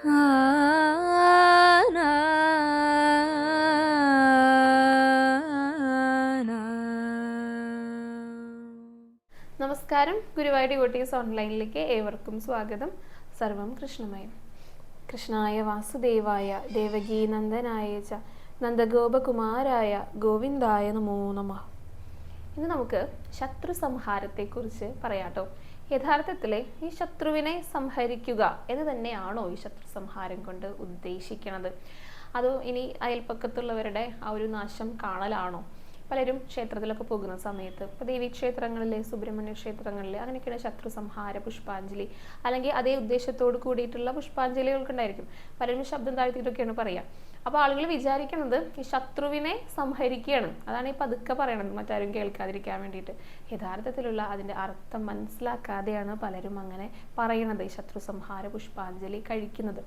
നമസ്കാരം, ഗുരുവായൂർ ഡിവോട്ടീസ് ഓൺലൈനിലേക്ക് ഏവർക്കും സ്വാഗതം. സർവം കൃഷ്ണമയം. കൃഷ്ണായ വാസുദേവായ ദേവകീ നന്ദനായ ച നന്ദഗോപകുമാരായ ഗോവിന്ദായ നമോ നമഃ. ഇന്ന് നമുക്ക് ശത്രു സംഹാരത്തെക്കുറിച്ച് പറയാട്ടോ. യഥാർത്ഥത്തിൽ ഈ ശത്രുവിനെ സംഹരിക്കുക എന്ന് തന്നെയാണോ ഈ ശത്രു സംഹാരം കൊണ്ട് ഉദ്ദേശിക്കുന്നത്? അതോ ഇനി അയൽപ്പക്കത്തുള്ളവരുടെ ആ ഒരു നാശം കാണലാണോ? പലരും ക്ഷേത്രത്തിലൊക്കെ പോകുന്ന സമയത്ത്, ഇപ്പോൾ ദേവീക്ഷേത്രങ്ങളിൽ, സുബ്രഹ്മണ്യ ക്ഷേത്രങ്ങളിൽ അങ്ങനെയൊക്കെയാണ് ശത്രു സംഹാര പുഷ്പാഞ്ജലി, അല്ലെങ്കിൽ അതേ ഉദ്ദേശത്തോട് കൂടിയിട്ടുള്ള പുഷ്പാഞ്ജലികൾക്കുണ്ടായിരിക്കും. പലരും ശബ്ദം താഴ്ത്തിയിട്ടൊക്കെയാണ് പറയുക. അപ്പോൾ ആളുകൾ വിചാരിക്കുന്നത് ഈ ശത്രുവിനെ സംഹരിക്കുകയാണ്. അതാണ് ഈ പതുക്കെ പറയണത്, മറ്റാരും കേൾക്കാതിരിക്കാൻ വേണ്ടിയിട്ട്. യഥാർത്ഥത്തിലുള്ള അതിൻ്റെ അർത്ഥം മനസ്സിലാക്കാതെയാണ് പലരും അങ്ങനെ പറയുന്നത്, ഈ ശത്രു സംഹാര പുഷ്പാഞ്ജലി കഴിക്കുന്നത്.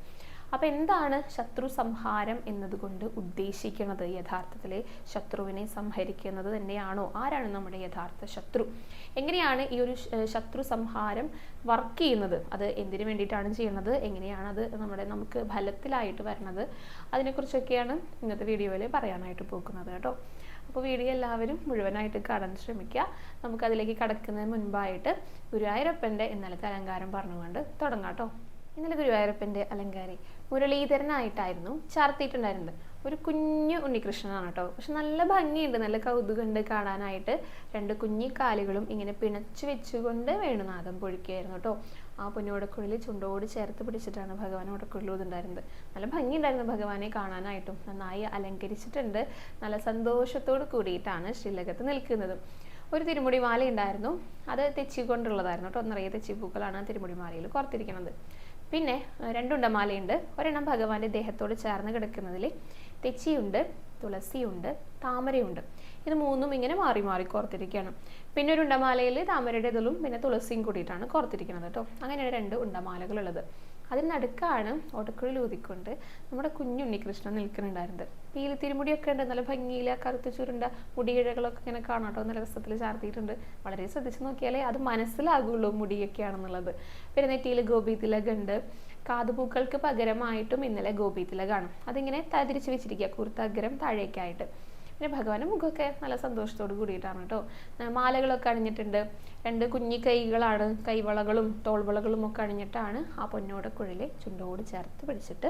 അപ്പം എന്താണ് ശത്രു സംഹാരം എന്നതുകൊണ്ട് ഉദ്ദേശിക്കുന്നത്? യഥാർത്ഥത്തിൽ ശത്രുവിനെ സംഹരിക്കുന്നത് തന്നെയാണോ? ആരാണ് നമ്മുടെ യഥാർത്ഥ ശത്രു? എങ്ങനെയാണ് ഈ ഒരു ശത്രു സംഹാരം വർക്ക് ചെയ്യുന്നത്? അത് എന്തിനു വേണ്ടിയിട്ടാണ് ചെയ്യുന്നത്? എങ്ങനെയാണ് അത് നമുക്ക് ഫലത്തിലായിട്ട് വരുന്നത്? അതിനെക്കുറിച്ചൊക്കെയാണ് ഇന്നത്തെ വീഡിയോയിൽ പറയാനായിട്ട് പോകുന്നത് കേട്ടോ. അപ്പോൾ വീഡിയോ എല്ലാവരും മുഴുവനായിട്ട് കാണാൻ ശ്രമിക്കുക. നമുക്കതിലേക്ക് കടക്കുന്നതിന് മുൻപായിട്ട് ഗുരുവായൂരപ്പൻ്റെ ഇന്നലത്തെ അലങ്കാരം പറഞ്ഞുകൊണ്ട് തുടങ്ങാം കേട്ടോ. ഇന്നലെ ഗുരുവായൂരപ്പൻ്റെ അലങ്കാരി മുരളീധരനായിട്ടായിരുന്നു ചാർത്തിയിട്ടുണ്ടായിരുന്നത്. ഒരു കുഞ്ഞു ഉണ്ണികൃഷ്ണനാണ് കേട്ടോ. പക്ഷെ നല്ല ഭംഗിയുണ്ട്, നല്ല കൗതുകമുണ്ട് കാണാനായിട്ട്. രണ്ട് കുഞ്ഞിക്കാലുകളും ഇങ്ങനെ പിണച്ചു വെച്ചുകൊണ്ട് വേണുനാഥം പൊഴിക്കുകയായിരുന്നു കേട്ടോ. ആ പൊന്നോടക്കുഴലിൽ ചുണ്ടോട് ചേർത്ത് പിടിച്ചിട്ടാണ് ഭഗവാൻ ഓടക്കുഴൽ ഊതുണ്ടായിരുന്നത്. നല്ല ഭംഗിയുണ്ടായിരുന്നു ഭഗവാനെ കാണാനായിട്ടും. നന്നായി അലങ്കരിച്ചിട്ടുണ്ട്. നല്ല സന്തോഷത്തോട് കൂടിയിട്ടാണ് ശ്രീലകത്ത് നിൽക്കുന്നത്. ഒരു തിരുമുടി മാല ഉണ്ടായിരുന്നു, അത് തെച്ചിക്കൊണ്ടുള്ളതായിരുന്നു കേട്ടോ. നിറയെ തെച്ചിപ്പൂക്കളാണ് തിരുമുടി മാലയിൽ കോർത്തിരിക്കുന്നത്. പിന്നെ രണ്ടുണ്ടമാലയുണ്ട്. ഒരെണ്ണം ഭഗവാന്റെ ദേഹത്തോട് ചേർന്ന് കിടക്കുന്നതിൽ തെച്ചിയുണ്ട്, തുളസിയുണ്ട്, താമരയുണ്ട്. ഇത് മൂന്നും ഇങ്ങനെ മാറി മാറി കോർത്തിരിക്കുകയാണ്. പിന്നെ ഒരു ഉണ്ടമാലയിൽ താമരയുടെ ഇതളും പിന്നെ തുളസിയും കൂടിയിട്ടാണ് കോർത്തിരിക്കുന്നത് കേട്ടോ. അങ്ങനെയാണ് രണ്ട് ഉണ്ടമാലകളുള്ളത്. അതിന് നടുക്കാണ് ഓടക്കുഴൽ ഊതിക്കൊണ്ട് നമ്മുടെ കുഞ്ഞുണ്ണികൃഷ്ണൻ നിൽക്കുന്നുണ്ടായിരുന്നത്. പീലി തിരുമുടിയൊക്കെ ഉണ്ട്, നല്ല ഭംഗിയില കറുത്ത ചുരുണ്ട മുടിയിഴകളൊക്കെ ഇങ്ങനെ കാണാം കേട്ടോ. നല്ല രസത്തിൽ ചാർത്തിയിട്ടുണ്ട്. വളരെ ശ്രദ്ധിച്ച് നോക്കിയാലേ അത് മനസ്സിലാകുള്ളൂ മുടിയൊക്കെയാണെന്നുള്ളത്. പിന്നെ നെറ്റിയിൽ ഗോപീതിലകുണ്ട്. കാതുപൂക്കൾക്ക് പകരമായിട്ടും ഇന്നലെ ഗോപീതിലകാണ്. അതിങ്ങനെ തിരിച്ച് വെച്ചിരിക്കുക, കൂർത്തഗ്രം താഴേക്കായിട്ട്. പിന്നെ ഭഗവാന്റെ മുഖമൊക്കെ നല്ല സന്തോഷത്തോട് കൂടിയിട്ടാണ് കേട്ടോ. മാലകളൊക്കെ അണിഞ്ഞിട്ടുണ്ട്. രണ്ട് കുഞ്ഞി കൈകളാണ്, കൈവളകളും തോൾവളകളും ഒക്കെ അണിഞ്ഞിട്ടാണ് ആ പൊന്നോടക്കുഴലിൽ ചുണ്ടോട് ചേർത്ത് പിടിച്ചിട്ട്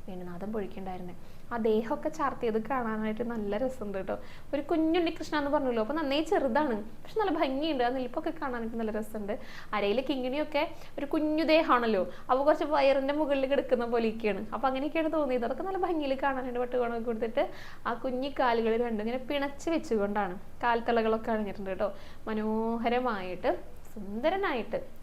വേണുനാഥം പൊഴിക്കുണ്ടായിരുന്നത്. ആ ദേഹമൊക്കെ ചാർത്തിയത് കാണാനായിട്ട് നല്ല രസമുണ്ട് കേട്ടോ. ഒരു കുഞ്ഞുണ്ണികൃഷ്ണ എന്ന് പറഞ്ഞല്ലോ, അപ്പോൾ നന്നേ ചെറുതാണ്, പക്ഷെ നല്ല ഭംഗിയുണ്ട്. ആ നിൽപ്പൊക്കെ കാണാനായിട്ട് നല്ല രസമുണ്ട്. അരയിലെ കിങ്ങിണിയൊക്കെ ഒരു കുഞ്ഞു ദേഹമാണല്ലോ, അപ്പോൾ കുറച്ച് വയറിൻ്റെ മുകളിൽ കിടക്കുന്ന പോലെയൊക്കെയാണ്. അപ്പോൾ അങ്ങനെയൊക്കെയാണ് തോന്നിയത്. അതൊക്കെ നല്ല ഭംഗിയിൽ കാണാനായിട്ട് പട്ടുകോണൊക്കെ കൊടുത്തിട്ട് ആ കുഞ്ഞിക്കാലുകൾ രണ്ടും ഇങ്ങനെ പിണച്ച് വെച്ചുകൊണ്ടാണ് കാൽത്തളകളൊക്കെ അണിഞ്ഞിട്ടുണ്ട് കേട്ടോ. മനോഹരമായിട്ട്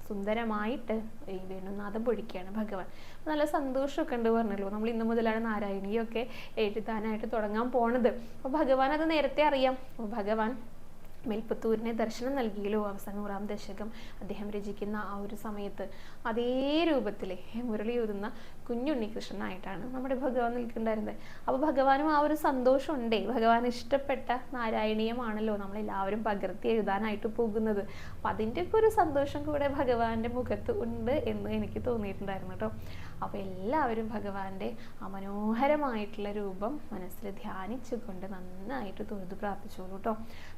സുന്ദരമായിട്ട് ഈ വേണുനാഥം പൊഴിക്കുകയാണ് ഭഗവാൻ. നല്ല സന്തോഷമൊക്കെ ഉണ്ട് പറഞ്ഞല്ലോ. നമ്മൾ ഇന്നു മുതലാണ് നാരായണിയൊക്കെ എഴുതാനായിട്ട് തുടങ്ങാൻ പോണത്. അപ്പോൾ ഭഗവാൻ അത് നേരത്തെ അറിയാം. അപ്പോൾ ഭഗവാൻ മേൽപ്പത്തൂരിനെ ദർശനം നൽകിയല്ലോ അവസാന 100-ാം ദശകം അദ്ദേഹം രചിക്കുന്ന ആ ഒരു സമയത്ത്. അതേ രൂപത്തിൽ മുരളി ഊതുന്ന കുഞ്ഞുണ്ണികൃഷ്ണനായിട്ടാണ് നമ്മുടെ ഭഗവാൻ നിൽക്കുന്നുണ്ടായിരുന്നത്. അപ്പോൾ ഭഗവാനും ആ ഒരു സന്തോഷം ഉണ്ടേ. ഭഗവാൻ ഇഷ്ടപ്പെട്ട നാരായണീയമാണല്ലോ നമ്മളെല്ലാവരും പകർത്തി എഴുതാനായിട്ട് പോകുന്നത്. അപ്പം അതിൻ്റെയൊക്കെ ഒരു സന്തോഷം കൂടെ ഭഗവാന്റെ മുഖത്ത് ഉണ്ട് എന്ന് എനിക്ക് തോന്നിയിട്ടുണ്ടായിരുന്നു കേട്ടോ. അപ്പോൾ എല്ലാവരും ഭഗവാന്റെ ആ മനോഹരമായിട്ടുള്ള രൂപം മനസ്സിൽ ധ്യാനിച്ചുകൊണ്ട് നന്നായിട്ട് തൊഴുതു പ്രാർത്ഥിച്ചോളൂ കേട്ടോ.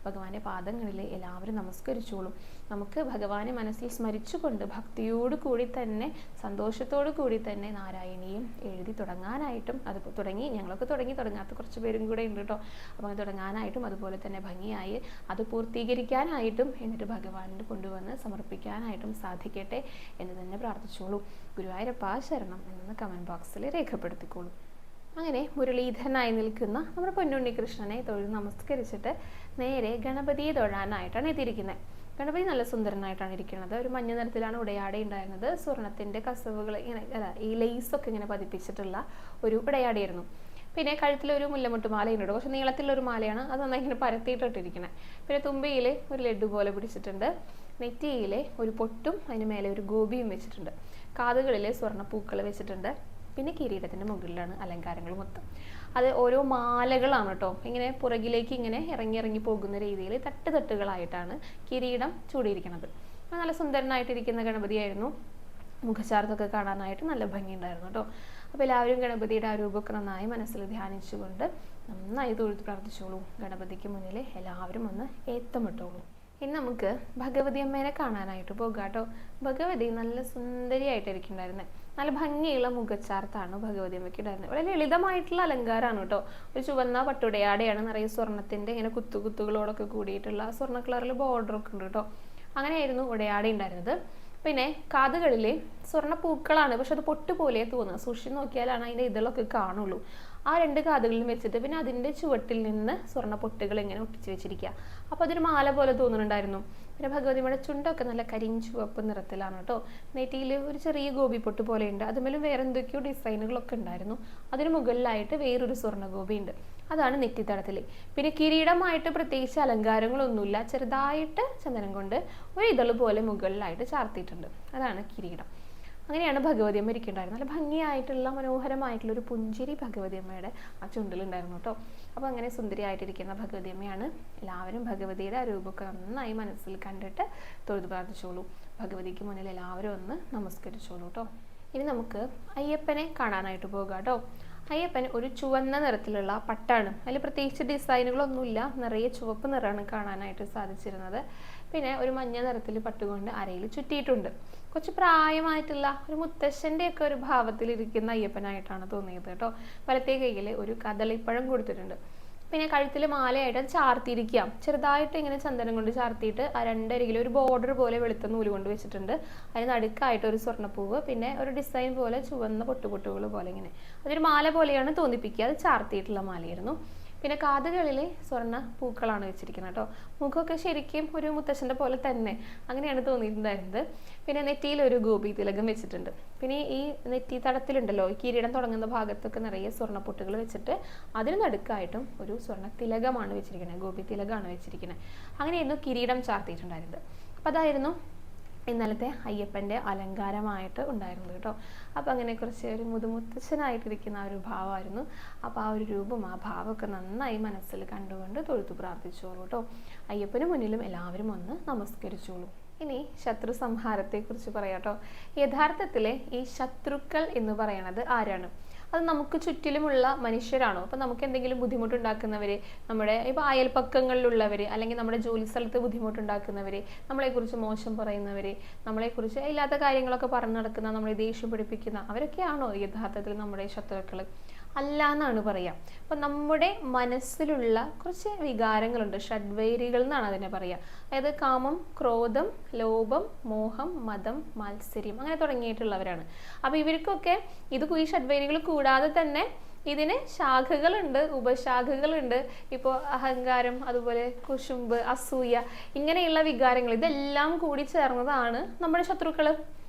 ഭഗവാന്റെ പാദങ്ങളിൽ എല്ലാവരും നമസ്കരിച്ചോളും. നമുക്ക് ഭഗവാനെ മനസ്സിൽ സ്മരിച്ചുകൊണ്ട് ഭക്തിയോട് കൂടി തന്നെ സന്തോഷത്തോടു കൂടി തന്നെ നാരായണീയം എഴുതി തുടങ്ങാനായിട്ടും, അത് ഞങ്ങളൊക്കെ തുടങ്ങാത്ത കുറച്ച് പേരും കൂടെ ഉണ്ട് കേട്ടോ. അപ്പോൾ അത് തുടങ്ങാനായിട്ടും അതുപോലെ തന്നെ ഭംഗിയായി അത് പൂർത്തീകരിക്കാനായിട്ടും എന്നിട്ട് ഭഗവാനിന് കൊണ്ടുവന്ന് സമർപ്പിക്കാനായിട്ടും സാധിക്കട്ടെ എന്ന് തന്നെ പ്രാർത്ഥിച്ചോളൂ. ഗുരുവായൂരപ്പ ശരണം എന്ന് കമൻറ്റ് ബോക്സിൽ രേഖപ്പെടുത്തിക്കോളൂ. അങ്ങനെ മുരളീധരനായി നിൽക്കുന്ന നമ്മുടെ പൊന്നുണ്ണികൃഷ്ണനെ തൊഴുത് നമസ്കരിച്ചിട്ട് നേരെ ഗണപതിയെ തൊഴാനായിട്ടാണ് എത്തിയിരിക്കുന്നത്. ഗണപതി നല്ല സുന്ദരനായിട്ടാണ് ഇരിക്കുന്നത്. ഒരു മഞ്ഞ നിറത്തിലാണ് ഉടയാട ഉണ്ടായിരുന്നത്. സ്വർണത്തിൻ്റെ കസവുകൾ ഇങ്ങനെ ഈ ലേസൊക്കെ ഇങ്ങനെ പതിപ്പിച്ചിട്ടുള്ള ഒരു ഉടയാടയായിരുന്നു. പിന്നെ കഴുത്തിലൊരു മുല്ലമുട്ട് മാലയുണ്ട്. കുറച്ച് നീളത്തിലൊരു മാലയാണ്, അത് നന്നായി ഇങ്ങനെ പരത്തിയിട്ടിരിക്കുന്നത്. പിന്നെ തുമ്പയിൽ ഒരു ലഡ്ഡു പോലെ പിടിച്ചിട്ടുണ്ട്. നെറ്റിയിൽ ഒരു പൊട്ടും അതിന് മേലെ ഒരു ഗോപിയും വെച്ചിട്ടുണ്ട്. കാതുകളിൽ സ്വർണ്ണപ്പൂക്കൾ വെച്ചിട്ടുണ്ട്. പിന്നെ കിരീടത്തിൻ്റെ മുകളിലാണ് അലങ്കാരങ്ങൾ മൊത്തം. അത് ഓരോ മാലകളാണ് കേട്ടോ. ഇങ്ങനെ പുറകിലേക്ക് ഇങ്ങനെ ഇറങ്ങി പോകുന്ന രീതിയിൽ തട്ടുകളായിട്ടാണ് കിരീടം ചൂടിയിരിക്കുന്നത്. നല്ല സുന്ദരനായിട്ടിരിക്കുന്ന ഗണപതിയായിരുന്നു. മുഖചാർത്തൊക്കെ കാണാനായിട്ട് നല്ല ഭംഗിയുണ്ടായിരുന്നു കേട്ടോ. അപ്പോൾ എല്ലാവരും ഗണപതിയുടെ ആ രൂപമൊക്കെ നന്നായി മനസ്സിൽ ധ്യാനിച്ചുകൊണ്ട് നന്നായി തൊഴുത് പ്രാർത്ഥിച്ചോളൂ. ഗണപതിക്ക് മുന്നിൽ എല്ലാവരും ഒന്ന് ഏത്തമിട്ടോളൂ. ഇനി നമുക്ക് ഭഗവതി അമ്മേനെ കാണാനായിട്ട് പോകാം കേട്ടോ. ഭഗവതി നല്ല സുന്ദരിയായിട്ടിരിക്കുന്നുണ്ടായിരുന്നത്. നല്ല ഭംഗിയുള്ള മുഖച്ചാർത്താണ് ഭഗവതി അമ്മയ്ക്ക് ഉണ്ടായിരുന്നത്. വളരെ ലളിതമായിട്ടുള്ള അലങ്കാരമാണ് കേട്ടോ. ഒരു ചുവന്ന പട്ടുടയാടെയാണ്, നിറയെ സ്വർണ്ണത്തിൻ്റെ ഇങ്ങനെ കുത്തുകുത്തുകളോടൊക്കെ കൂടിയിട്ടുള്ള സ്വർണ്ണ കളറിൽ ബോർഡറൊക്കെ ഉണ്ട് കേട്ടോ. അങ്ങനെയായിരുന്നു ഉടയാട ഉണ്ടായിരുന്നത്. പിന്നെ കാതുകളിൽ സ്വർണ്ണ പൂക്കളാണ്, പക്ഷെ അത് പൊട്ടുപോലെ തോന്നുക. സൂക്ഷിച്ച് നോക്കിയാലാണ് അതിൻ്റെ ഇതളൊക്കെ കാണുള്ളൂ. ആ 2 കാതുകളിലും വെച്ചിട്ട് പിന്നെ അതിൻ്റെ ചുവട്ടിൽ നിന്ന് സ്വർണ്ണ പൊട്ടുകൾ ഇങ്ങനെ ഒട്ടിച്ച് വെച്ചിരിക്കുക. അപ്പോൾ അതൊരു മാല പോലെ തോന്നുന്നുണ്ടായിരുന്നു. പിന്നെ ഭഗവതിയുടെ ചുണ്ടൊക്കെ നല്ല കരിഞ്ചുവപ്പ് നിറത്തിലാണ് കേട്ടോ. നെറ്റിയിൽ ഒരു ചെറിയ ഗോപി പൊട്ട് പോലെയുണ്ട്. അതുമേലും വേറെ എന്തൊക്കെയോ ഡിസൈനുകളൊക്കെ ഉണ്ടായിരുന്നു. അതിന് മുകളിലായിട്ട് വേറൊരു സ്വർണ്ണ ഗോപി ഉണ്ട്. അതാണ് നെറ്റിത്തടത്തിൽ. പിന്നെ കിരീടമായിട്ട് പ്രത്യേകിച്ച് അലങ്കാരങ്ങളൊന്നുമില്ല. ചെറുതായിട്ട് ചന്ദനം കൊണ്ട് ഒരു ഇതള് പോലെ മുകളിലായിട്ട് ചാർത്തിയിട്ടുണ്ട്. അതാണ് കിരീടം. അങ്ങനെയാണ് ഭഗവതി അമ്മ ഇരിക്കുന്നുണ്ടായിരുന്നത്. നല്ല ഭംഗിയായിട്ടുള്ള മനോഹരമായിട്ടുള്ള ഒരു പുഞ്ചിരി ഭഗവതി അമ്മയുടെ ആ ചുണ്ടിലുണ്ടായിരുന്നു കേട്ടോ. അപ്പോൾ അങ്ങനെ സുന്ദരിയായിട്ടിരിക്കുന്ന ഭഗവതി അമ്മയാണ്. എല്ലാവരും ഭഗവതിയുടെ ആ രൂപമൊക്കെ നന്നായി മനസ്സിൽ കണ്ടിട്ട് തൊഴുത് പ്രാർത്ഥിച്ചോളൂ. ഭഗവതിക്ക് മുന്നിൽ എല്ലാവരും ഒന്ന് നമസ്കരിച്ചോളൂ കേട്ടോ. ഇനി നമുക്ക് അയ്യപ്പനെ കാണാനായിട്ട് പോകാം കേട്ടോ. അയ്യപ്പൻ ഒരു ചുവന്ന നിറത്തിലുള്ള പട്ടാണ്. അതിൽ പ്രത്യേകിച്ച് ഡിസൈനുകളൊന്നുമില്ല. നിറയെ ചുവപ്പ് നിറമാണ് കാണാനായിട്ട് സാധിച്ചിരുന്നത്. പിന്നെ ഒരു മഞ്ഞ നിറത്തിൽ പട്ടുകൊണ്ട് അരയിൽ ചുറ്റിയിട്ടുണ്ട്. കുറച്ച് പ്രായമായിട്ടുള്ള ഒരു മുത്തശ്ശൻ്റെ ഒക്കെ ഒരു ഭാവത്തിലിരിക്കുന്ന അയ്യപ്പനായിട്ടാണ് തോന്നിയത് കേട്ടോ. വലത്തേ കൈയിൽ ഒരു കദളിപ്പഴം കൊടുത്തിട്ടുണ്ട്. പിന്നെ കഴുത്തിൽ മാലയായിട്ട് ചാർത്തിയിരിക്കാം. ചെറുതായിട്ട് ഇങ്ങനെ ചന്ദനം കൊണ്ട് ചാർത്തിയിട്ട് ആ 2 അരികിൽ ഒരു ബോർഡർ പോലെ വെളുത്ത നൂല് കൊണ്ട് വെച്ചിട്ടുണ്ട്. അതിന് നടുക്കായിട്ട് ഒരു സ്വർണ്ണപ്പൂവ്, പിന്നെ ഒരു ഡിസൈൻ പോലെ ചുവന്ന പൊട്ടുപൊട്ടുകൾ പോലെ ഇങ്ങനെ. അതൊരു മാല പോലെയാണ് തോന്നിപ്പിക്കുക. അത് ചാർത്തിയിട്ടുള്ള മാലയായിരുന്നു. പിന്നെ കാതുകളിൽ സ്വർണ്ണ പൂക്കളാണ് വെച്ചിരിക്കുന്നത് കേട്ടോ. മുഖമൊക്കെ ശരിക്കും ഒരു മുത്തശ്ശൻ്റെ പോലെ തന്നെ അങ്ങനെയാണ് തോന്നിയിട്ടുണ്ടായിരുന്നത്. പിന്നെ നെറ്റിയിൽ ഒരു ഗോപി തിലകം വെച്ചിട്ടുണ്ട്. പിന്നെ ഈ നെറ്റി തടത്തിലുണ്ടല്ലോ, ഈ കിരീടം തുടങ്ങുന്ന ഭാഗത്തൊക്കെ നിറയെ സ്വർണ്ണപ്പൊട്ടുകൾ വെച്ചിട്ട് അതിന് നടുക്കായിട്ടും ഒരു സ്വർണ്ണ തിലകമാണ് വെച്ചിരിക്കുന്നത്. ഗോപി തിലകമാണ് വെച്ചിരിക്കുന്നത്. അങ്ങനെയായിരുന്നു കിരീടം ചാർത്തിയിട്ടുണ്ടായിരുന്നത്. അപ്പം അതായിരുന്നു ഇന്നലത്തെ അയ്യപ്പൻ്റെ അലങ്കാരമായിട്ട് ഉണ്ടായിരുന്നത് കേട്ടോ. അപ്പം അങ്ങനെ കുറച്ച് ഒരു മുതുമുത്തച്ഛനായിട്ടിരിക്കുന്ന ആ ഒരു ഭാവമായിരുന്നു. അപ്പോൾ ആ ഒരു രൂപം, ആ ഭാവമൊക്കെ നന്നായി മനസ്സിൽ കണ്ടുകൊണ്ട് തൊഴുതു പ്രാർത്ഥിച്ചോളൂ കേട്ടോ. അയ്യപ്പന് മുന്നിലും എല്ലാവരും ഒന്ന് നമസ്കരിച്ചോളൂ. ഇനി ശത്രു സംഹാരത്തെക്കുറിച്ച് പറയാം കേട്ടോ. യഥാർത്ഥത്തിൽ ഈ ശത്രുക്കൾ എന്ന് പറയണത് ആരാണ്? അത് നമുക്ക് ചുറ്റിലുമുള്ള മനുഷ്യരാണോ? അപ്പം നമുക്ക് എന്തെങ്കിലും ബുദ്ധിമുട്ടുണ്ടാക്കുന്നവർ, നമ്മുടെ ഇപ്പോൾ അയൽപ്പക്കങ്ങളിലുള്ളവർ, അല്ലെങ്കിൽ നമ്മുടെ ജോലി സ്ഥലത്ത് ബുദ്ധിമുട്ടുണ്ടാക്കുന്നവർ, നമ്മളെക്കുറിച്ച് മോശം പറയുന്നവർ, നമ്മളെക്കുറിച്ച് ഇല്ലാത്ത കാര്യങ്ങളൊക്കെ പറഞ്ഞു നടക്കുന്ന, നമ്മളെ ദേഷ്യം പിടിപ്പിക്കുന്ന അവരൊക്കെയാണോ യഥാർത്ഥത്തിൽ നമ്മുടെ ശത്രുക്കൾ? അല്ല എന്നാണ് പറയാം. അപ്പം നമ്മുടെ മനസ്സിലുള്ള കുറച്ച് വികാരങ്ങളുണ്ട്, ഷഡ്വൈരികൾ എന്നാണ് അതിനെ പറയുക. അതായത് കാമം, ക്രോധം, ലോഭം, മോഹം, മതം, മാത്സര്യം അങ്ങനെ തുടങ്ങിയിട്ടുള്ളവരാണ്. അപ്പം ഇവർക്കൊക്കെ ഈ ഷഡ്വൈരികൾ കൂടാതെ തന്നെ ഇതിന് ശാഖകളുണ്ട്, ഉപശാഖകളുണ്ട്. ഇപ്പോൾ അഹങ്കാരം, അതുപോലെ കുശുമ്പ്, അസൂയ, ഇങ്ങനെയുള്ള വികാരങ്ങൾ ഇതെല്ലാം കൂടി ചേർന്നതാണ് നമ്മുടെ ശത്രുക്കൾ.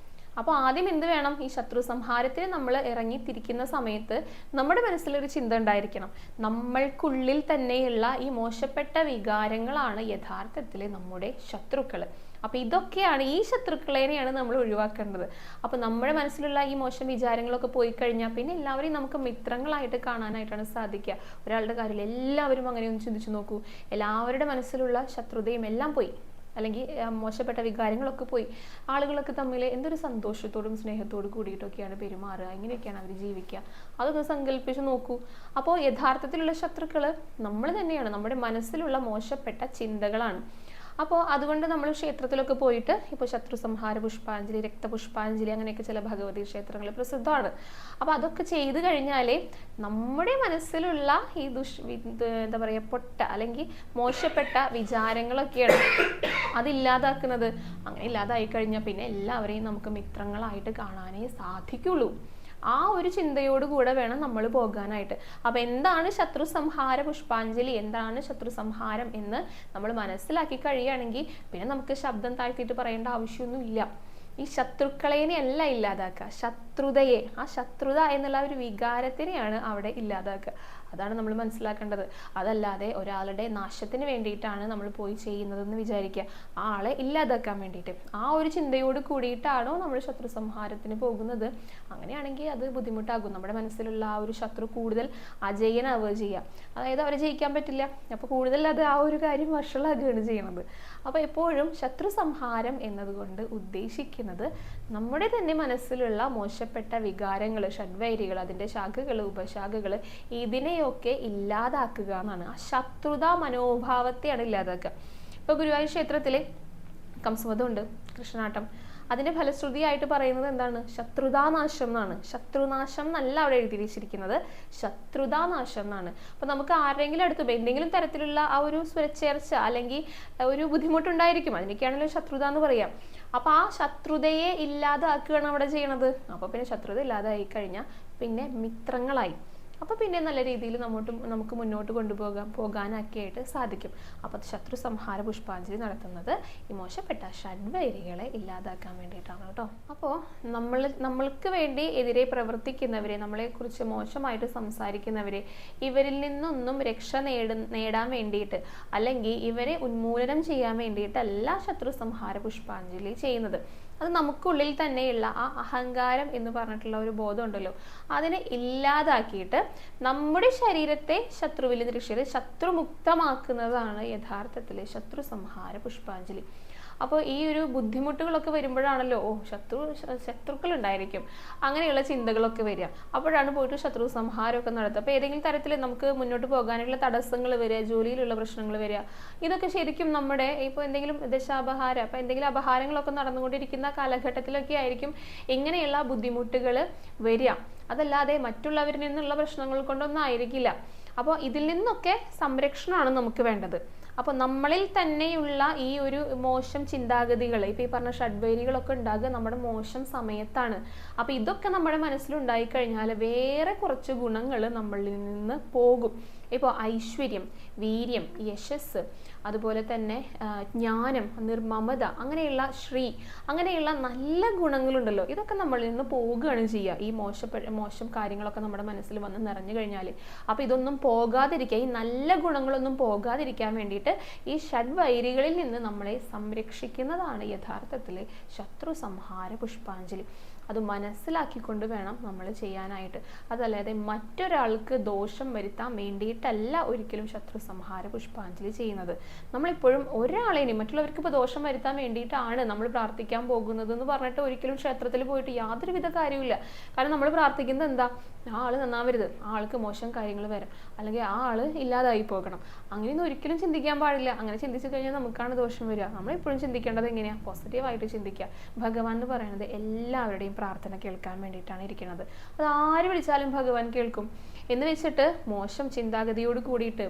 അപ്പോൾ ആദ്യം എന്ത് വേണം? ഈ ശത്രു സംഹാരത്തിന് നമ്മൾ ഇറങ്ങിത്തിരിക്കുന്ന സമയത്ത് നമ്മുടെ മനസ്സിലൊരു ചിന്ത ഉണ്ടായിരിക്കണം. നമ്മൾക്കുള്ളിൽ തന്നെയുള്ള ഈ മോശപ്പെട്ട വികാരങ്ങളാണ് യഥാർത്ഥത്തിൽ നമ്മുടെ ശത്രുക്കൾ. അപ്പോൾ ഇതൊക്കെയാണ്, ഈ ശത്രുക്കളെയാണ് നമ്മൾ ഒഴിവാക്കേണ്ടത്. അപ്പോൾ നമ്മുടെ മനസ്സിലുള്ള ഈ മോശം വിചാരങ്ങളൊക്കെ പോയി കഴിഞ്ഞാൽ പിന്നെ എല്ലാവരെയും നമുക്ക് മിത്രങ്ങളായിട്ട് കാണാനായിട്ടാണ് സാധിക്കുക. ഒരാളുടെ കാര്യത്തിൽ എല്ലാവരും അങ്ങനെ ഒന്ന് ചിന്തിച്ചു നോക്കൂ. എല്ലാവരുടെ മനസ്സിലുള്ള ശത്രുതയും എല്ലാം പോയി, അല്ലെങ്കിൽ മോശപ്പെട്ട വികാരങ്ങളൊക്കെ പോയി. ആളുകളൊക്കെ തമ്മിൽ എന്തൊരു സന്തോഷത്തോടും സ്നേഹത്തോടും കൂടിയിട്ടൊക്കെയാണ് പെരുമാറുക, ഇങ്ങനെയൊക്കെയാണ് അവർ ജീവിക്കുക. അതൊന്ന് സങ്കല്പിച്ച് നോക്കൂ. അപ്പോൾ യഥാർത്ഥത്തിലുള്ള ശത്രുക്കൾ നമ്മൾ തന്നെയാണ്, നമ്മുടെ മനസ്സിലുള്ള മോശപ്പെട്ട ചിന്തകളാണ്. അപ്പോൾ അതുകൊണ്ട് നമ്മൾ ക്ഷേത്രത്തിലൊക്കെ പോയിട്ട് ഇപ്പോൾ ശത്രു സംഹാര പുഷ്പാഞ്ജലി, രക്തപുഷ്പാഞ്ജലി, അങ്ങനെയൊക്കെ ചില ഭഗവതി ക്ഷേത്രങ്ങൾ പ്രസിദ്ധമാണ്. അപ്പോൾ അതൊക്കെ ചെയ്തു കഴിഞ്ഞാൽ നമ്മുടെ മനസ്സിലുള്ള ഈ എന്താ പറയുക, പൊട്ട അല്ലെങ്കിൽ മോശപ്പെട്ട വിചാരങ്ങളൊക്കെയാണ് അതില്ലാതാക്കുന്നത്. അങ്ങനെ ഇല്ലാതായി കഴിഞ്ഞാൽ പിന്നെ എല്ലാവരെയും നമുക്ക് മിത്രങ്ങളായിട്ട് കാണാനേ സാധിക്കുള്ളൂ. ആ ഒരു ചിന്തയോടുകൂടെ വേണം നമ്മൾ പോകാനായിട്ട്. അപ്പം എന്താണ് ശത്രു സംഹാര പുഷ്പാഞ്ജലി, എന്താണ് ശത്രു സംഹാരം എന്ന് നമ്മൾ മനസ്സിലാക്കി കഴിയുകയാണെങ്കിൽ പിന്നെ നമുക്ക് ശബ്ദം താഴ്ത്തിയിട്ട് പറയേണ്ട ആവശ്യമൊന്നുമില്ല. ഈ ശത്രുക്കളെയല്ല ഇല്ലാതാക്കുക, ശത്രുതയെ, ആ ശത്രുത എന്നുള്ള ഒരു വികാരത്തിനെയാണ് അവിടെ ഇല്ലാതാക്കുക. അതാണ് നമ്മൾ മനസ്സിലാക്കേണ്ടത്. അതല്ലാതെ ഒരാളുടെ നാശത്തിന് വേണ്ടിയിട്ടാണ് നമ്മൾ പോയി ചെയ്യുന്നതെന്ന് വിചാരിക്കുക, ആ ആളെ ഇല്ലാതാക്കാൻ വേണ്ടിയിട്ട്. ആ ഒരു ചിന്തയോട് കൂടിയിട്ടാണോ നമ്മൾ ശത്രു സംഹാരത്തിന് പോകുന്നത്? അങ്ങനെയാണെങ്കിൽ അത് ബുദ്ധിമുട്ടാകും. നമ്മുടെ മനസ്സിലുള്ള ആ ഒരു ശത്രു കൂടുതൽ അജയനാവുക ചെയ്യുക. അതായത് അവരെ ജയിക്കാൻ പറ്റില്ല. അപ്പോൾ കൂടുതൽ അത് ആ ഒരു കാര്യം വഷളാകുകയാണ് ചെയ്യണത്. അപ്പോൾ എപ്പോഴും ശത്രു സംഹാരം എന്നതുകൊണ്ട് ഉദ്ദേശിക്കുന്നത് പറയുന്നത് നമ്മുടെ തന്നെ മനസ്സിലുള്ള മോശപ്പെട്ട വികാരങ്ങൾ, ഷഡ്വൈരികൾ, അതിൻ്റെ ശാഖകൾ, ഉപശാഖകൾ, ഇതിനെയൊക്കെ ഇല്ലാതാക്കുക എന്നാണ്. ആ ശത്രുതാ മനോഭാവത്തെയാണ് ഇല്ലാതാക്കുക. ഇപ്പോൾ ഗുരുവായൂർ ക്ഷേത്രത്തിൽ കംസവധമുണ്ട്, കൃഷ്ണനാട്ടം. അതിന്റെ ഫലശ്രുതിയായിട്ട് പറയുന്നത് എന്താണ്? ശത്രുതാനാശം എന്നാണ്. ശത്രുനാശം എന്നല്ല അവിടെ എഴുതി വെച്ചിരിക്കുന്നത്, ശത്രുതാനാശം എന്നാണ്. അപ്പൊ നമുക്ക് ആരെങ്കിലും അടുത്ത് എന്തെങ്കിലും തരത്തിലുള്ള ആ ഒരു സ്വരച്ചേർച്ച അല്ലെങ്കിൽ ഒരു ബുദ്ധിമുട്ടുണ്ടായിരിക്കും, അതിനൊക്കെയാണല്ലോ ശത്രുത എന്ന് പറയാം. അപ്പൊ ആ ശത്രുതയെ ഇല്ലാതാക്കുകയാണ് അവിടെ ചെയ്യണത്. അപ്പൊ പിന്നെ ശത്രുത ഇല്ലാതായി കഴിഞ്ഞാൽ പിന്നെ മിത്രങ്ങളായി. അപ്പോൾ പിന്നെ നല്ല രീതിയിൽ നമുക്ക് മുന്നോട്ട് പോകാനൊക്കെ ആയിട്ട് സാധിക്കും. അപ്പോൾ ശത്രു സംഹാര പുഷ്പാഞ്ജലി നടത്തുന്നത് ഈ മോശപ്പെട്ട ഷഡ്വൈരികളെ ഇല്ലാതാക്കാൻ വേണ്ടിയിട്ടാണ് കേട്ടോ. അപ്പോൾ നമ്മൾക്ക് വേണ്ടി എതിരെ പ്രവർത്തിക്കുന്നവരെ, നമ്മളെക്കുറിച്ച് മോശമായിട്ട് സംസാരിക്കുന്നവരെ, ഇവരിൽ നിന്നൊന്നും രക്ഷ നേടാൻ വേണ്ടിയിട്ട് അല്ലെങ്കിൽ ഇവരെ ഉന്മൂലനം ചെയ്യാൻ വേണ്ടിയിട്ടല്ല ശത്രു സംഹാര പുഷ്പാഞ്ജലി ചെയ്യുന്നത്. അത് നമുക്കുള്ളിൽ തന്നെയുള്ള ആ അഹങ്കാരം എന്ന് പറഞ്ഞിട്ടുള്ള ഒരു ബോധം ഉണ്ടല്ലോ, അതിനെ ഇല്ലാതാക്കിയിട്ട് നമ്മുടെ ശരീരത്തെ ശത്രുവിൽ നിന്ന് രക്ഷിച്ച് ശത്രുമുക്തമാക്കുന്നതാണ് യഥാർത്ഥത്തിൽ ശത്രു സംഹാര പുഷ്പാഞ്ജലി. അപ്പോൾ ഈ ഒരു ബുദ്ധിമുട്ടുകളൊക്കെ വരുമ്പോഴാണല്ലോ ശത്രുക്കൾ ഉണ്ടായിരിക്കും, അങ്ങനെയുള്ള ചിന്തകളൊക്കെ വരിക. അപ്പോഴാണ് പോയിട്ട് ശത്രു സംഹാരമൊക്കെ നടത്തുക. അപ്പോൾ ഏതെങ്കിലും തരത്തിൽ നമുക്ക് മുന്നോട്ട് പോകാനുള്ള തടസ്സങ്ങൾ വരിക, ജോലിയിലുള്ള പ്രശ്നങ്ങൾ വരിക, ഇതൊക്കെ ശരിക്കും നമ്മുടെ ഇപ്പോൾ എന്തെങ്കിലും ദശാപഹാരം, അപ്പോൾ എന്തെങ്കിലും അപഹാരങ്ങളൊക്കെ നടന്നുകൊണ്ടിരിക്കുന്ന കാലഘട്ടത്തിലൊക്കെ ആയിരിക്കും ഇങ്ങനെയുള്ള ബുദ്ധിമുട്ടുകൾ വരിക. അതല്ലാതെ മറ്റുള്ളവരിൽ നിന്നുള്ള പ്രശ്നങ്ങൾ കൊണ്ടൊന്നും ആയിരിക്കില്ല. അപ്പോൾ ഇതിൽ നിന്നൊക്കെ സംരക്ഷണമാണ് നമുക്ക് വേണ്ടത്. അപ്പോൾ നമ്മളിൽ തന്നെയുള്ള ഈ ഒരു മോശം ചിന്താഗതികൾ, ഇപ്പം ഈ പറഞ്ഞ ഷഡ്വൈരികളൊക്കെ ഉണ്ടാകുക നമ്മുടെ മോശം സമയത്താണ്. അപ്പോൾ ഇതൊക്കെ നമ്മുടെ മനസ്സിലുണ്ടായി കഴിഞ്ഞാൽ വേറെ കുറച്ച് ഗുണങ്ങൾ നമ്മളിൽ നിന്ന് പോകും. ഇപ്പോൾ ഐശ്വര്യം, വീര്യം, യശസ്, അതുപോലെ തന്നെ ജ്ഞാനം, നിർമ്മമത, അങ്ങനെയുള്ള അങ്ങനെയുള്ള നല്ല ഗുണങ്ങളുണ്ടല്ലോ, ഇതൊക്കെ നമ്മളിൽ നിന്ന് പോകുകയാണ് ചെയ്യുക. ഈ മോശം കാര്യങ്ങളൊക്കെ നമ്മുടെ മനസ്സിൽ വന്ന് നിറഞ്ഞു കഴിഞ്ഞാൽ. അപ്പോൾ ഇതൊന്നും പോകാതിരിക്കുക, ഈ നല്ല ഗുണങ്ങളൊന്നും പോകാതിരിക്കാൻ വേണ്ടിയിട്ട് ഈ ഷഡ്വൈരികളിൽ നിന്ന് നമ്മളെ സംരക്ഷിക്കുന്നതാണ് യഥാർത്ഥത്തിൽ ശത്രു സംഹാര പുഷ്പാഞ്ജലി. അത് മനസ്സിലാക്കിക്കൊണ്ട് വേണം നമ്മൾ ചെയ്യാനായിട്ട്. അതല്ലാതെ മറ്റൊരാൾക്ക് ദോഷം വരുത്താൻ വേണ്ടിയിട്ടല്ല ഒരിക്കലും ശത്രു സംഹാര പുഷ്പാഞ്ജലി ചെയ്യുന്നത്. നമ്മളിപ്പോഴും ഒരാളെയും മറ്റുള്ളവർക്ക് ഇപ്പോൾ ദോഷം വരുത്താൻ വേണ്ടിയിട്ടാണ് നമ്മൾ പ്രാർത്ഥിക്കാൻ പോകുന്നത് എന്ന് പറഞ്ഞിട്ട് ഒരിക്കലും ക്ഷേത്രത്തിൽ പോയിട്ട് യാതൊരുവിധ കാര്യമില്ല. കാരണം നമ്മൾ പ്രാർത്ഥിക്കുന്നത് എന്താ? ആ ആള് നന്നാവരുത്, ആ ആൾക്ക് മോശം കാര്യങ്ങൾ വരും, അല്ലെങ്കിൽ ആ ആള് ഇല്ലാതായി പോകണം, അങ്ങനെയൊന്നും ഒരിക്കലും ചിന്തിക്കാൻ പാടില്ല. അങ്ങനെ ചിന്തിച്ചു കഴിഞ്ഞാൽ നമുക്കാണ് ദോഷം വരിക. നമ്മളെപ്പോഴും ചിന്തിക്കേണ്ടത് എങ്ങനെയാണ്? പോസിറ്റീവായിട്ട് ചിന്തിക്കുക. ഭഗവാൻ എന്ന് പറയുന്നത് എല്ലാവരുടെയും പ്രാർത്ഥന കേൾക്കാൻ വേണ്ടിയിട്ടാണ് ഇരിക്കുന്നത്. അത് ആര് വിളിച്ചാലും ഭഗവാൻ കേൾക്കും എന്ന് വെച്ചിട്ട് മോശം ചിന്താഗതിയോട് കൂടിയിട്ട്,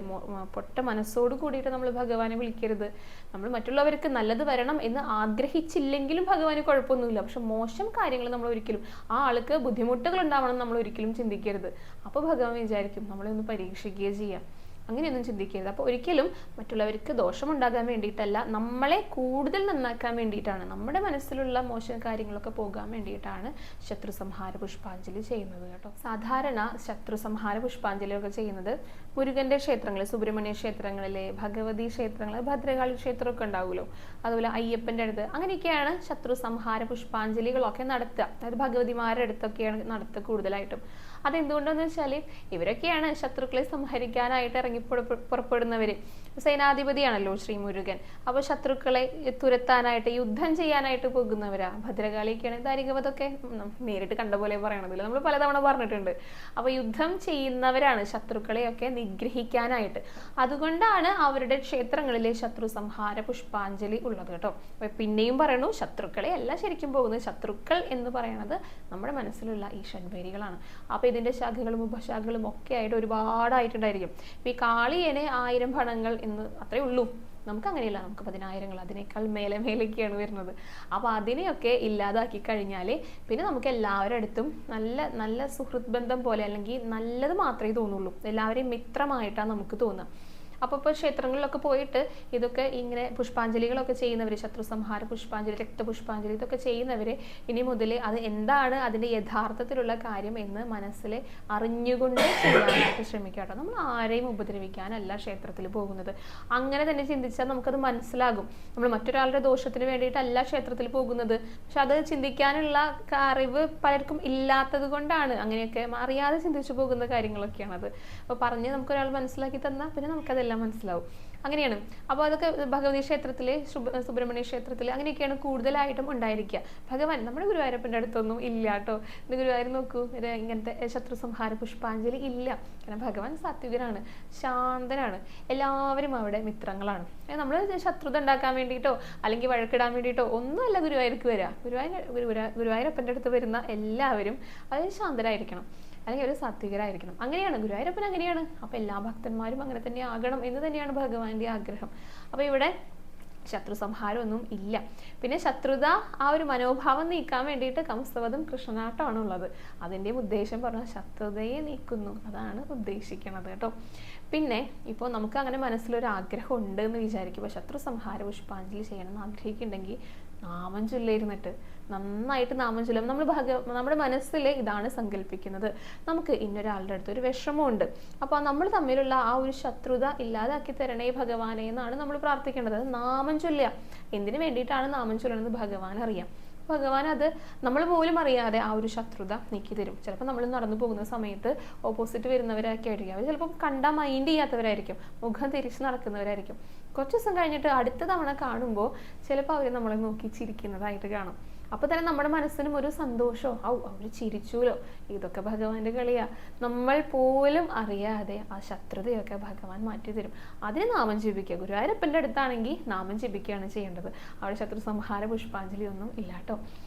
പൊട്ട മനസ്സോട് കൂടിയിട്ട് നമ്മൾ ഭഗവാനെ വിളിക്കരുത്. നമ്മൾ മറ്റുള്ളവർക്ക് നല്ലത് വരണം എന്ന് ആഗ്രഹിച്ചില്ലെങ്കിലും ഭഗവാന് കുഴപ്പമൊന്നുമില്ല. പക്ഷെ മോശം കാര്യങ്ങൾ നമ്മൾ ഒരിക്കലും, ആ ആൾക്ക് ബുദ്ധിമുട്ടുകൾ ഉണ്ടാവണം നമ്മൾ ഒരിക്കലും ചിന്തിക്കരുത്. അപ്പോൾ ഭഗവാൻ വിചാരിക്കും നമ്മളെ ഒന്ന് പരീക്ഷിക്കുകയോ ചെയ്യാം. അങ്ങനെയൊന്നും ചിന്തിക്കരുത്. അപ്പോൾ ഒരിക്കലും മറ്റുള്ളവർക്ക് ദോഷമുണ്ടാകാൻ വേണ്ടിയിട്ടല്ല, നമ്മളെ കൂടുതൽ നന്നാക്കാൻ വേണ്ടിയിട്ടാണ്, നമ്മുടെ മനസ്സിലുള്ള മോശം കാര്യങ്ങളൊക്കെ പോകാൻ വേണ്ടിയിട്ടാണ് ശത്രു സംഹാര പുഷ്പാഞ്ജലി ചെയ്യുന്നത് കേട്ടോ. സാധാരണ ശത്രു സംഹാര പുഷ്പാഞ്ജലിയൊക്കെ ചെയ്യുന്നത് മുരുകന്റെ ക്ഷേത്രങ്ങളിൽ, സുബ്രഹ്മണ്യ ക്ഷേത്രങ്ങളിലെ, ഭഗവതി ക്ഷേത്രങ്ങൾ, ഭദ്രകാളി ക്ഷേത്രമൊക്കെ ഉണ്ടാവുമല്ലോ, അതുപോലെ അയ്യപ്പൻ്റെ അടുത്ത്, അങ്ങനെയൊക്കെയാണ് ശത്രു സംഹാര പുഷ്പാഞ്ജലികളൊക്കെ നടത്തുക. അതായത് ഭഗവതിമാരുടെ അടുത്തൊക്കെയാണ് നടത്തുക കൂടുതലായിട്ടും. അതെന്തുകൊണ്ടെന്ന് വെച്ചാൽ ഇവരൊക്കെയാണ് ശത്രുക്കളെ സംഹരിക്കാനായിട്ട് ഇറങ്ങി പുറപ്പെടുന്നവര്. സേനാധിപതിയാണല്ലോ ശ്രീ മുരുകൻ. അപ്പോൾ ശത്രുക്കളെ തുരത്താനായിട്ട്, യുദ്ധം ചെയ്യാനായിട്ട് പോകുന്നവരാ. ഭദ്രകാളിയൊക്കെയാണ് ദാരികവധമൊക്കെ നേരിട്ട് കണ്ട പോലെ പറയണതില്ല, നമ്മൾ പലതവണ പറഞ്ഞിട്ടുണ്ട്. അപ്പോൾ യുദ്ധം ചെയ്യുന്നവരാണ് ശത്രുക്കളെയൊക്കെ നിഗ്രഹിക്കാനായിട്ട്. അതുകൊണ്ടാണ് അവരുടെ ക്ഷേത്രങ്ങളിലെ ശത്രു സംഹാര പുഷ്പാഞ്ജലി ഉള്ളത് കേട്ടോ. അപ്പൊ പിന്നെയും പറയണു, ശത്രുക്കളെ അല്ല ശരിക്കും പോകുന്നത്. ശത്രുക്കൾ എന്ന് പറയുന്നത് നമ്മുടെ മനസ്സിലുള്ള ഈ ഷഡ്വൈരികളാണ്. അപ്പൊ ഇതിന്റെ ശാഖകളും ഉപശാഖകളും ഒക്കെ ആയിട്ട് ഒരുപാടായിട്ടുണ്ടായിരിക്കും. ഇപ്പൊ ഈ കാളിയനെ 1000 ഫണങ്ങൾ എന്ന് അത്രേ ഉള്ളൂ. നമുക്ക് അങ്ങനെയല്ല, നമുക്ക് 10,000, അതിനേക്കാൾ മേലെയൊക്കെയാണ് വരുന്നത്. അപ്പോൾ അതിനെയൊക്കെ ഇല്ലാതാക്കി കഴിഞ്ഞാൽ പിന്നെ നമുക്ക് എല്ലാവരുടെ അടുത്തും നല്ല നല്ല സുഹൃത്ത് ബന്ധം പോലെ, അല്ലെങ്കിൽ നല്ലത് മാത്രമേ തോന്നുള്ളൂ. എല്ലാവരെയും മിത്രമായിട്ടാണ് നമുക്ക് തോന്നുക. അപ്പോൾ ഇപ്പോൾ ക്ഷേത്രങ്ങളിലൊക്കെ പോയിട്ട് ഇതൊക്കെ ഇങ്ങനെ പുഷ്പാഞ്ജലികളൊക്കെ ചെയ്യുന്നവർ, ശത്രു സംഹാര പുഷ്പാഞ്ജലി, രക്തപുഷ്പാഞ്ജലി, ഇതൊക്കെ ചെയ്യുന്നവർ ഇനി മുതൽ അത് എന്താണ് അതിൻ്റെ യഥാർത്ഥത്തിലുള്ള കാര്യം എന്ന് മനസ്സിൽ അറിഞ്ഞുകൊണ്ട് ചെയ്യാനായിട്ട് ശ്രമിക്കുക കേട്ടോ. നമ്മൾ ആരെയും ഉപദ്രവിക്കാനല്ല ക്ഷേത്രത്തിൽ പോകുന്നത്. അങ്ങനെ തന്നെ ചിന്തിച്ചാൽ നമുക്കത് മനസ്സിലാകും. നമ്മൾ മറ്റൊരാളുടെ ദോഷത്തിന് വേണ്ടിയിട്ടല്ല ക്ഷേത്രത്തിൽ പോകുന്നത്. പക്ഷെ അത് ചിന്തിക്കാനുള്ള അറിവ് പലർക്കും ഇല്ലാത്തത് കൊണ്ടാണ് അങ്ങനെയൊക്കെ അറിയാതെ ചിന്തിച്ചു പോകുന്ന കാര്യങ്ങളൊക്കെയാണത്. അപ്പോൾ പറഞ്ഞ് നമുക്കൊരാൾ മനസ്സിലാക്കി തന്നാൽ പിന്നെ നമുക്കത് എല്ലാം മനസ്സിലാവും. അങ്ങനെയാണ്. അപ്പോൾ അതൊക്കെ ഭഗവതി ക്ഷേത്രത്തിലെ സുബ്രഹ്മണ്യ ക്ഷേത്രത്തിൽ അങ്ങനെയൊക്കെയാണ് കൂടുതലായിട്ടും ഉണ്ടായിരിക്കുക. ഭഗവാൻ നമ്മുടെ ഗുരുവായൂരപ്പൻ്റെ അടുത്തൊന്നും ഇല്ല കേട്ടോ. ഇത് ഗുരുവായൂർ നോക്കൂ, ഇങ്ങനത്തെ ശത്രു സംഹാര പുഷ്പാഞ്ജലി ഇല്ല. കാരണം ഭഗവാൻ സാത്വികനാണ്, ശാന്തനാണ്, എല്ലാവരും അവിടെ മിത്രങ്ങളാണ്. നമ്മൾ ശത്രുത ഉണ്ടാക്കാൻ വേണ്ടിയിട്ടോ അല്ലെങ്കിൽ വഴക്കിടാൻ വേണ്ടിയിട്ടോ ഒന്നുമല്ല ഗുരുവായൂർക്ക് വരിക. ഗുരുവായൂരപ്പൻ്റെ അടുത്ത് വരുന്ന എല്ലാവരും അത് ശാന്തരായിരിക്കണം, അല്ലെങ്കിൽ ഒരു സാത്വികരായിരിക്കണം. അങ്ങനെയാണ് ഗുരുവായൂരപ്പൻ, അങ്ങനെയാണ്. അപ്പൊ എല്ലാ ഭക്തന്മാരും അങ്ങനെ തന്നെ ആകണം എന്ന് തന്നെയാണ് ഭഗവാന്റെ ആഗ്രഹം. അപ്പൊ ഇവിടെ ശത്രു സംഹാരമൊന്നും ഇല്ല. പിന്നെ ശത്രുത ആ ഒരു മനോഭാവം നീക്കാൻ വേണ്ടിയിട്ട് കംസവധം കൃഷ്ണനാട്ടമാണ് ഉള്ളത്. അതിൻ്റെ ഉദ്ദേശം പറഞ്ഞാൽ ശത്രുതയെ നീക്കുന്നു, അതാണ് ഉദ്ദേശിക്കുന്നത് കേട്ടോ. പിന്നെ ഇപ്പോൾ നമുക്ക് അങ്ങനെ മനസ്സിലൊരു ആഗ്രഹം ഉണ്ട് എന്ന് വിചാരിക്കും. ശത്രു സംഹാര പുഷ്പാഞ്ജലി ചെയ്യണം എന്ന് ആഗ്രഹിക്കുന്നുണ്ടെങ്കിൽ നാമം ചൊല്ലിയിരുന്നിട്ട് നന്നായിട്ട് നാമം ചൊല്ലും. നമ്മുടെ മനസ്സിൽ ഇതാണ് സങ്കല്പിക്കുന്നത്, നമുക്ക് ഇന്നൊരാളുടെ അടുത്ത് ഒരു വിഷമമുണ്ട്, അപ്പോൾ നമ്മൾ തമ്മിലുള്ള ആ ഒരു ശത്രുത ഇല്ലാതാക്കി തരണേ ഭഗവാനെ എന്നാണ് നമ്മൾ പ്രാർത്ഥിക്കേണ്ടത്. അത് നാമം ചൊല്ലുക. എന്തിനു വേണ്ടിയിട്ടാണ് നാമം ചൊല്ലുന്നത് ഭഗവാൻ അറിയാം. ഭഗവാൻ അത് നമ്മൾ പോലും അറിയാതെ ആ ഒരു ശത്രുത നീക്കി തരും. ചിലപ്പോൾ നമ്മൾ നടന്നു പോകുന്ന സമയത്ത് ഓപ്പോസിറ്റ് വരുന്നവരൊക്കെ ആയിരിക്കും, അവർ ചിലപ്പോൾ കണ്ടാൽ മൈൻഡ് ചെയ്യാത്തവരായിരിക്കും, മുഖം തിരിച്ച് നടക്കുന്നവരായിരിക്കും. കുറച്ച് ദിവസം കഴിഞ്ഞിട്ട് അടുത്ത തവണ കാണുമ്പോൾ ചിലപ്പോൾ അവർ നമ്മളെ നോക്കി ചിരിക്കുന്നതായിട്ട് കാണും. അപ്പോൾ തന്നെ നമ്മുടെ മനസ്സിനും ഒരു സന്തോഷമോ, അവർ ചിരിച്ചുല്ലോ, ഇതൊക്കെ ഭഗവാന്റെ കളിയാ. നമ്മൾ പോലും അറിയാതെ ആ ശത്രുതയൊക്കെ ഭഗവാൻ മാറ്റി തരും. അതിന് നാമം ജപിക്കുക. ഗുരുവായൂരപ്പൻ്റെ അടുത്താണെങ്കിൽ നാമം ജപിക്കുകയാണ് ചെയ്യേണ്ടത്. അവിടെ ശത്രു സംഹാര പുഷ്പാഞ്ജലി ഒന്നും ഇല്ല കേട്ടോ.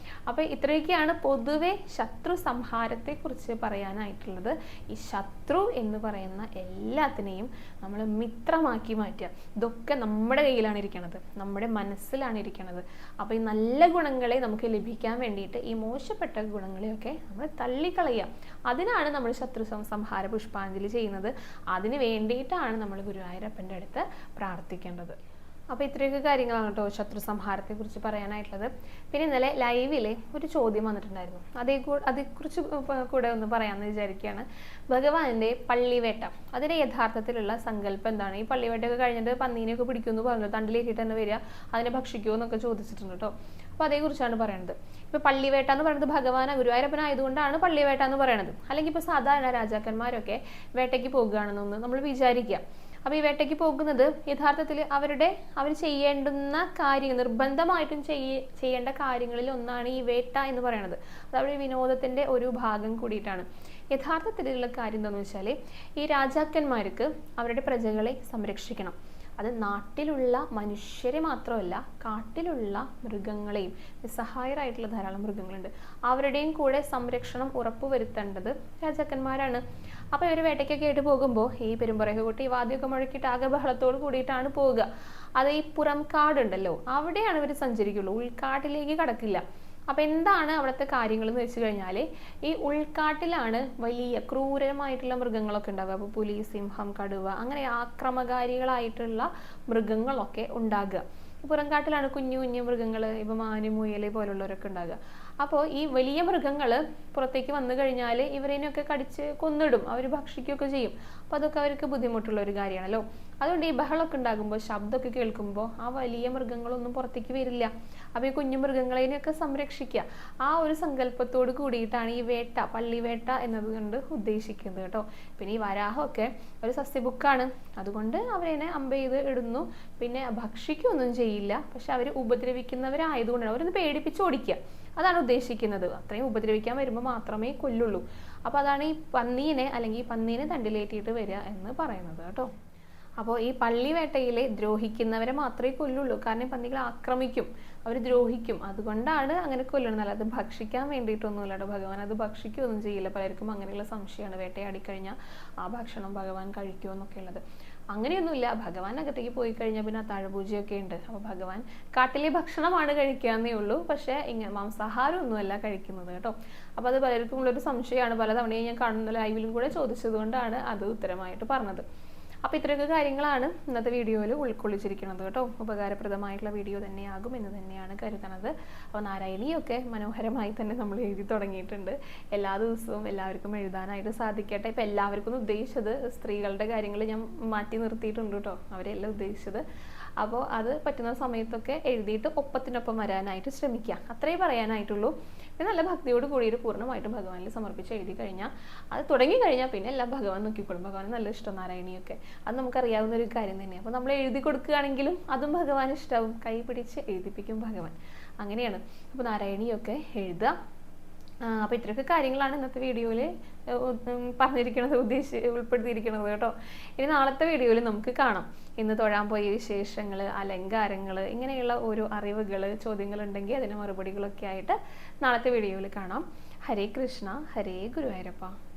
അപ്പോൾ ഇത്രയൊക്കെയാണ് പൊതുവെ ശത്രു സംഹാരത്തെ കുറിച്ച് പറയാനായിട്ടുള്ളത്. ഈ ശത്രു എന്ന് പറയുന്ന എല്ലാത്തിനെയും നമ്മൾ മിത്രമാക്കി മാറ്റുക. ഇതൊക്കെ നമ്മുടെ കയ്യിലാണ് ഇരിക്കുന്നത്, നമ്മുടെ മനസ്സിലാണ് ഇരിക്കുന്നത്. അപ്പോൾ ഈ നല്ല ഗുണങ്ങളെ നമുക്ക് ലഭിക്കാൻ വേണ്ടിയിട്ട് ഈ മോശപ്പെട്ട ഗുണങ്ങളെയൊക്കെ നമ്മൾ തള്ളിക്കളയുക. അതിനാണ് നമ്മൾ ശത്രു സംഹാര പുഷ്പാഞ്ജലി ചെയ്യുന്നത്. അതിന് വേണ്ടിയിട്ടാണ് നമ്മൾ ഗുരുവായൂരപ്പൻ്റെ അടുത്ത് പ്രാർത്ഥിക്കേണ്ടത്. അപ്പോൾ ഇത്രയൊക്കെ കാര്യങ്ങളാണ് കേട്ടോ ശത്രു സംഹാരത്തെ കുറിച്ച് പറയാനായിട്ടുള്ളത്. പിന്നെ ഇന്നലെ ലൈവില് ഒരു ചോദ്യം വന്നിട്ടുണ്ടായിരുന്നു, അതേക്കുറിച്ച് കൂടെ ഒന്ന് പറയാമെന്ന് വിചാരിക്കുകയാണ്. ഭഗവാന്റെ പള്ളിവേട്ട, അതിന്റെ യഥാർത്ഥത്തിലുള്ള സങ്കല്പം എന്താണ്? ഈ പള്ളിവേട്ടയൊക്കെ കഴിഞ്ഞിട്ട് പന്നീനെയൊക്കെ പിടിക്കുമെന്ന് പറഞ്ഞു, തണ്ടിലേക്കിട്ട് തന്നെ വരിക, അതിനെ ഭക്ഷിക്കുമോ എന്നൊക്കെ ചോദിച്ചിട്ടുണ്ട് കേട്ടോ. അപ്പോൾ അതേക്കുറിച്ചാണ് പറയുന്നത്. ഇപ്പോൾ പള്ളിവേട്ട എന്ന് പറയുന്നത് ഭഗവാൻ ഗുരുവായൂരപ്പനായതുകൊണ്ടാണ് പള്ളിവേട്ട എന്ന് പറയുന്നത്. അല്ലെങ്കിൽ ഇപ്പോൾ സാധാരണ രാജാക്കന്മാരൊക്കെ വേട്ടയ്ക്ക് പോകുകയാണെന്നൊന്ന് നമ്മൾ വിചാരിക്കുക. അപ്പോൾ ഈ വേട്ടയ്ക്ക് പോകുന്നത് യഥാർത്ഥത്തിൽ അവർ ചെയ്യേണ്ടുന്ന കാര്യങ്ങൾ, നിർബന്ധമായിട്ടും ചെയ്യേണ്ട കാര്യങ്ങളിൽ ഒന്നാണ് ഈ വേട്ട എന്ന് പറയുന്നത്. അത് അവിടെ വിനോദത്തിൻ്റെ ഒരു ഭാഗം കൂടിയിട്ടാണ്. യഥാർത്ഥത്തിലുള്ള കാര്യം എന്താണെന്ന് വെച്ചാൽ ഈ രാജാക്കന്മാർക്ക് അവരുടെ പ്രജകളെ സംരക്ഷിക്കണം. അത് നാട്ടിലുള്ള മനുഷ്യരെ മാത്രമല്ല, കാട്ടിലുള്ള മൃഗങ്ങളെയും, നിസ്സഹായരായിട്ടുള്ള ധാരാളം മൃഗങ്ങളുണ്ട്, അവരുടെയും കൂടെ സംരക്ഷണം ഉറപ്പുവരുത്തേണ്ടത് രാജാക്കന്മാരാണ്. അപ്പോൾ ഇവർ വേട്ടയ്ക്കൊക്കെ ആയിട്ട് പോകുമ്പോൾ ഈ പെരുമ്പറയൊക്കെ കൂട്ടി വാദ്യമൊക്കെ മുഴക്കിയിട്ട് ആകെ ബഹളത്തോട് കൂടിയിട്ടാണ് പോവുക. അത് ഈ പുറം കാടുണ്ടല്ലോ, അവിടെയാണ് ഇവർ സഞ്ചരിക്കുള്ളൂ, ഉൾക്കാട്ടിലേക്ക് കടക്കില്ല. അപ്പം എന്താണ് അവിടുത്തെ കാര്യങ്ങൾ എന്ന് വെച്ച് കഴിഞ്ഞാൽ ഈ ഉൾക്കാട്ടിലാണ് വലിയ ക്രൂരമായിട്ടുള്ള മൃഗങ്ങളൊക്കെ ഉണ്ടാവുക. അപ്പോൾ പുലി, സിംഹം, കടുവ, അങ്ങനെ ആക്രമകാരികളായിട്ടുള്ള മൃഗങ്ങളൊക്കെ ഉണ്ടാകുക. പുറംകാട്ടിലാണ് കുഞ്ഞു കുഞ്ഞു മൃഗങ്ങൾ, ഇപ്പോൾ മാന്, മുയൽ പോലുള്ളവരൊക്കെ ഉണ്ടാകുക. അപ്പോൾ ഈ വലിയ മൃഗങ്ങൾ പുറത്തേക്ക് വന്നു കഴിഞ്ഞാൽ ഇവരേനൊക്കെ കടിച്ച് കൊന്നിടും, അവർ ഭക്ഷിക്കുകയൊക്കെ ചെയ്യും. അപ്പോൾ അതൊക്കെ അവർക്ക് ബുദ്ധിമുട്ടുള്ള ഒരു കാര്യമാണല്ലോ. അതുകൊണ്ട് ഈ ബഹളമൊക്കെ ഉണ്ടാകുമ്പോൾ, ശബ്ദമൊക്കെ കേൾക്കുമ്പോൾ ആ വലിയ മൃഗങ്ങളൊന്നും പുറത്തേക്ക് വരില്ല. അപ്പോൾ ഈ കുഞ്ഞു മൃഗങ്ങളെയൊക്കെ സംരക്ഷിക്കുക, ആ ഒരു സങ്കല്പത്തോട് കൂടിയിട്ടാണ് ഈ വേട്ട, പള്ളിവേട്ട എന്നതുകൊണ്ട് ഉദ്ദേശിക്കുന്നത് കേട്ടോ. പിന്നെ ഈ വരാഹമൊക്കെ ഒരു സസ്യബുക്കാണ്, അതുകൊണ്ട് അവരതിനെ അമ്പ് ചെയ്ത് ഇടുന്നു, പിന്നെ ഭക്ഷിക്കുകയൊന്നും ചെയ്യില്ല. പക്ഷെ അവർ ഉപദ്രവിക്കുന്നവരായതുകൊണ്ടാണ് അവരൊന്ന് പേടിപ്പിച്ച് ഓടിക്കുക, അതാണ് ഉദ്ദേശിക്കുന്നത്. അത്രയും ഉപദ്രവിക്കാൻ വരുമ്പോൾ മാത്രമേ കൊല്ലുള്ളൂ. അപ്പോൾ അതാണ് ഈ പന്നീനെ അല്ലെങ്കിൽ പന്നീനെ തണ്ടിലേറ്റിയിട്ട് വരിക എന്ന് പറയുന്നത് കേട്ടോ. അപ്പോൾ ഈ പള്ളിവേട്ടയിലെ ദ്രോഹിക്കുന്നവരെ മാത്രമേ കൊല്ലുള്ളൂ. കാരണം പന്നികൾ ആക്രമിക്കും, അവർ ദ്രോഹിക്കും, അതുകൊണ്ടാണ് അങ്ങനെ കൊല്ലുന്നത്. അല്ലാതെ ഭക്ഷിക്കാൻ വേണ്ടിയിട്ടൊന്നുമില്ല കേട്ടോ. ഭഗവാൻ അത് ഭക്ഷിക്കുകയൊന്നും ചെയ്യില്ല. പലർക്കും അങ്ങനെയുള്ള സംശയമാണ്, വേട്ടയാടിക്കഴിഞ്ഞാൽ ആ ഭക്ഷണം ഭഗവാൻ കഴിക്കുമോ എന്നൊക്കെ ഉള്ളത്. അങ്ങനെയൊന്നുമില്ല. ഭഗവാൻ അകത്തേക്ക് പോയി കഴിഞ്ഞാൽ പിന്നെ അത്താഴപൂജയൊക്കെ ഉണ്ട്. അപ്പോൾ ഭഗവാൻ കാട്ടിലെ ഭക്ഷണമാണ് കഴിക്കാന്നേ ഉള്ളൂ, പക്ഷേ ഇങ്ങനെ മാംസാഹാരമൊന്നുമല്ല കഴിക്കുന്നത് കേട്ടോ. അപ്പോൾ അത് പലർക്കും ഉള്ളൊരു സംശയമാണ്. പലതവണയും ഞാൻ കാണുന്ന ലൈവിലും കൂടെ ചോദിച്ചത് കൊണ്ടാണ് അത് ഉത്തരമായിട്ട് പറഞ്ഞത്. അപ്പോൾ ഇത്രയൊക്കെ കാര്യങ്ങളാണ് ഇന്നത്തെ വീഡിയോയിൽ ഉൾക്കൊള്ളിച്ചിരിക്കുന്നത് കേട്ടോ. ഉപകാരപ്രദമായിട്ടുള്ള വീഡിയോ തന്നെയാകും എന്ന് തന്നെയാണ് കരുതുന്നത്. അപ്പോൾ നാരായണിയൊക്കെ മനോഹരമായി തന്നെ നമ്മൾ എഴുതി തുടങ്ങിയിട്ടുണ്ട്. എല്ലാ ദിവസവും എല്ലാവർക്കും എഴുതാനായിട്ട് സാധിക്കട്ടെ. ഇപ്പം എല്ലാവർക്കും ഉദ്ദേശിച്ചത് സ്ത്രീകളുടെ കാര്യങ്ങൾ ഞാൻ മാറ്റി നിർത്തിയിട്ടുണ്ട് കേട്ടോ, അവരെല്ലാം ഉദ്ദേശിച്ചത്. അപ്പോൾ അത് പറ്റുന്ന സമയത്തൊക്കെ എഴുതിയിട്ട് ഒപ്പത്തിനൊപ്പം വരാനായിട്ട് ശ്രമിക്കുക, അത്രേ പറയാനായിട്ടുള്ളൂ. പിന്നെ നല്ല ഭക്തിയോട് കൂടിയിട്ട് പൂർണ്ണമായിട്ടും ഭഗവാനിൽ സമർപ്പിച്ച് എഴുതി കഴിഞ്ഞാൽ അത് തുടങ്ങി കഴിഞ്ഞാൽ പിന്നെ എല്ലാം ഭഗവാൻ നോക്കിക്കോളും. ഭഗവാൻ നല്ല ഇഷ്ടം നാരായണിയൊക്കെ, അത് നമുക്കറിയാവുന്ന ഒരു കാര്യം തന്നെയാണ്. അപ്പോൾ നമ്മൾ എഴുതി കൊടുക്കുകയാണെങ്കിലും അതും ഭഗവാൻ ഇഷ്ടമാവും, കൈ പിടിച്ച് എഴുതിപ്പിക്കും ഭഗവാൻ. അങ്ങനെയാണ്. അപ്പോൾ നാരായണിയൊക്കെ എഴുതുക. അപ്പോൾ ഇത്രയൊക്കെ കാര്യങ്ങളാണ് ഇന്നത്തെ വീഡിയോയിൽ പറഞ്ഞിരിക്കുന്നത്, ഉൾപ്പെടുത്തിയിരിക്കുന്നത് കേട്ടോ. ഇനി നാളത്തെ വീഡിയോയിൽ നമുക്ക് കാണാം ഇന്ന് തൊഴാൻ പോയ വിശേഷങ്ങൾ, അലങ്കാരങ്ങൾ, ഇങ്ങനെയുള്ള ഓരോ അറിവുകൾ, ചോദ്യങ്ങളുണ്ടെങ്കിൽ അതിന് മറുപടികളൊക്കെ ആയിട്ട് നാളത്തെ വീഡിയോയിൽ കാണാം. ഹരേ കൃഷ്ണ, ഹരേ ഗുരുവായൂരപ്പ.